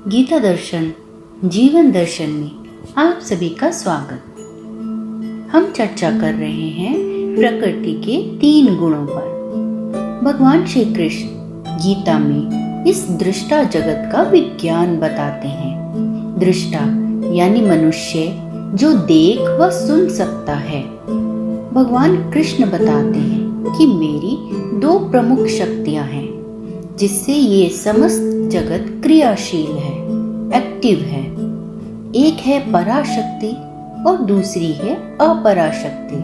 गीता दर्शन जीवन दर्शन में आप सभी का स्वागत। हम चर्चा कर रहे हैं प्रकृति के 3 गुणों पर। भगवान श्री कृष्ण गीता में इस दृष्टा जगत का विज्ञान बताते हैं। दृष्टा यानी मनुष्य जो देख व सुन सकता है। भगवान कृष्ण बताते हैं कि मेरी 2 प्रमुख शक्तियां हैं जिससे ये समस्त जगत क्रियाशील है, एक्टिव है। एक है पराशक्ति और दूसरी है अपराशक्ति।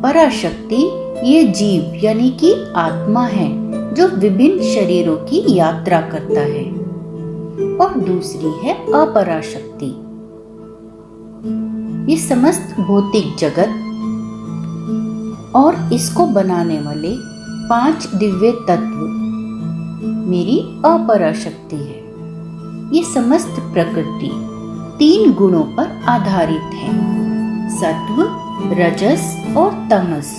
पराशक्ति ये जीव यानी कि आत्मा है जो विभिन्न शरीरों की यात्रा करता है, और दूसरी है अपराशक्ति। ये समस्त भौतिक जगत और इसको बनाने वाले 5 दिव्य तत्व मेरी अपराशक्ति है। ये समस्त प्रकृति 3 गुणों पर आधारित है, सत्व, रजस और तमस।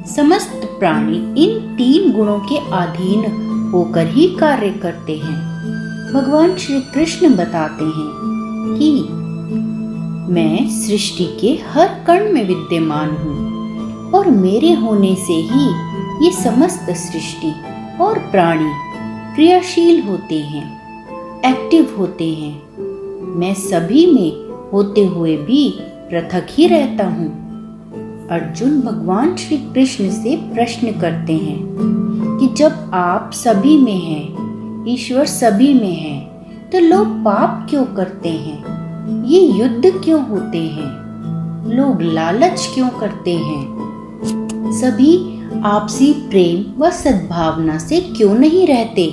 समस्त प्राणी इन 3 गुणों के अधीन होकर ही कार्य करते हैं। भगवान श्री कृष्ण बताते हैं कि मैं सृष्टि के हर कण में विद्यमान हूँ और मेरे होने से ही ये समस्त सृष्टि और प्राणी क्रियाशील होते हैं, एक्टिव होते हैं। मैं सभी में होते हुए भी पृथक ही रहता हूँ। अर्जुन भगवान श्री कृष्ण से प्रश्न करते हैं कि जब आप सभी में हैं, ईश्वर सभी में है, तो लोग पाप क्यों करते हैं? ये युद्ध क्यों होते हैं? लोग लालच क्यों करते हैं? सभी आपसी प्रेम व सद्भावना से क्यों नहीं रहते?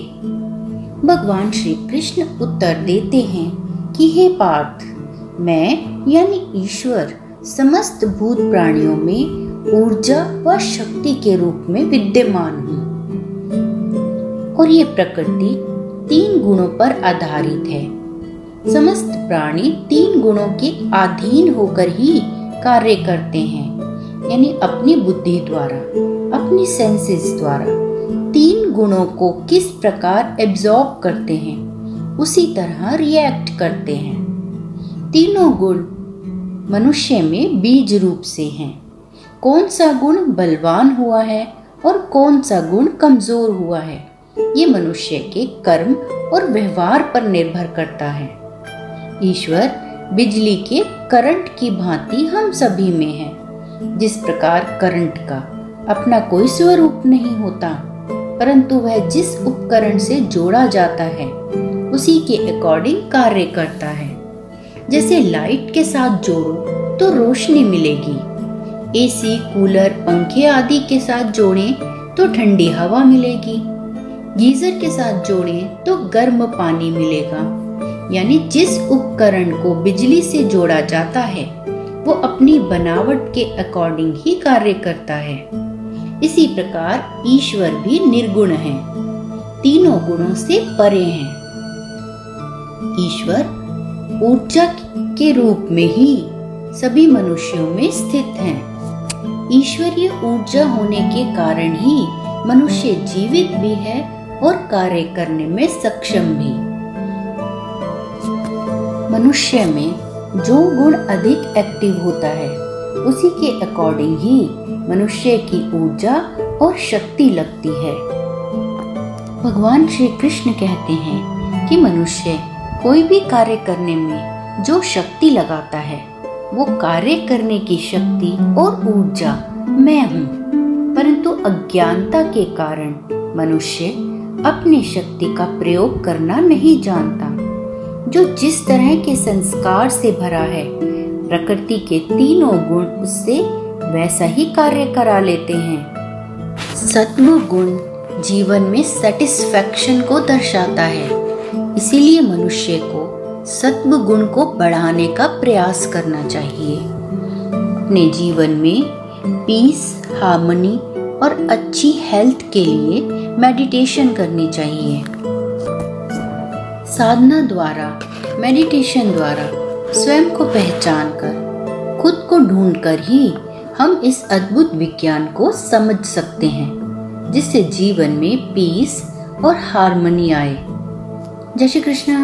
भगवान श्री कृष्ण उत्तर देते हैं कि हे पार्थ, मैं यानी ईश्वर समस्त भूत प्राणियों में ऊर्जा व शक्ति के रूप में विद्यमान हूँ, और ये प्रकृति 3 गुणों पर आधारित है। समस्त प्राणी 3 गुणों के अधीन होकर ही कार्य करते हैं, यानी अपनी बुद्धि द्वारा, अपनी सेंसेस द्वारा 3 गुणों को किस प्रकार एब्जॉर्ब करते हैं, उसी तरह रिएक्ट करते हैं। तीनों गुण मनुष्य में बीज रूप से हैं। कौन सा गुण बलवान हुआ है और कौन सा गुण कमजोर हुआ है, ये मनुष्य के कर्म और व्यवहार पर निर्भर करता है। ईश्वर बिजली के करंट की भांति हम सभी में है। जिस प्रकार करंट का अपना कोई स्वरूप नहीं होता, परंतु वह जिस उपकरण से जोड़ा जाता है उसी के अकॉर्डिंग कार्य करता है। जैसे लाइट के साथ जोड़ो तो रोशनी मिलेगी, एसी, कूलर, पंखे आदि के साथ जोड़ें तो ठंडी हवा मिलेगी, गीजर के साथ जोड़ें तो गर्म पानी मिलेगा। यानी जिस उपकरण को बिजली से जोड़ा जाता है वो अपनी बनावट के अकॉर्डिंग ही कार्य करता है। इसी प्रकार ईश्वर भी निर्गुण है, तीनों गुणों से परे हैं। ईश्वर ऊर्जा के रूप में ही सभी मनुष्यों में स्थित हैं। ईश्वरीय ऊर्जा होने के कारण ही मनुष्य जीवित भी है और कार्य करने में सक्षम भी। मनुष्य में जो गुण अधिक एक्टिव होता है उसी के अकॉर्डिंग ही मनुष्य की ऊर्जा और शक्ति लगती है। भगवान श्री कृष्ण कहते हैं कि मनुष्य कोई भी कार्य करने में जो शक्ति लगाता है वो कार्य करने की शक्ति और ऊर्जा मैं हूँ, परंतु अज्ञानता के कारण मनुष्य अपनी शक्ति का प्रयोग करना नहीं जानता। जो जिस तरह के संस्कार से भरा है, प्रकृति के तीनों गुण उससे वैसा ही कार्य करा लेते हैं। सत्व गुण जीवन में सेटिस्फैक्शन को दर्शाता है, इसीलिए मनुष्य को सत्व गुण को बढ़ाने का प्रयास करना चाहिए। अपने जीवन में पीस, हार्मनी और अच्छी हेल्थ के लिए मेडिटेशन करनी चाहिए। साधना द्वारा, मेडिटेशन द्वारा स्वयं को पहचान कर, खुद को ढूंढकर ही हम इस अद्भुत विज्ञान को समझ सकते हैं, जिससे जीवन में पीस और हार्मनी आए। जय श्री कृष्ण।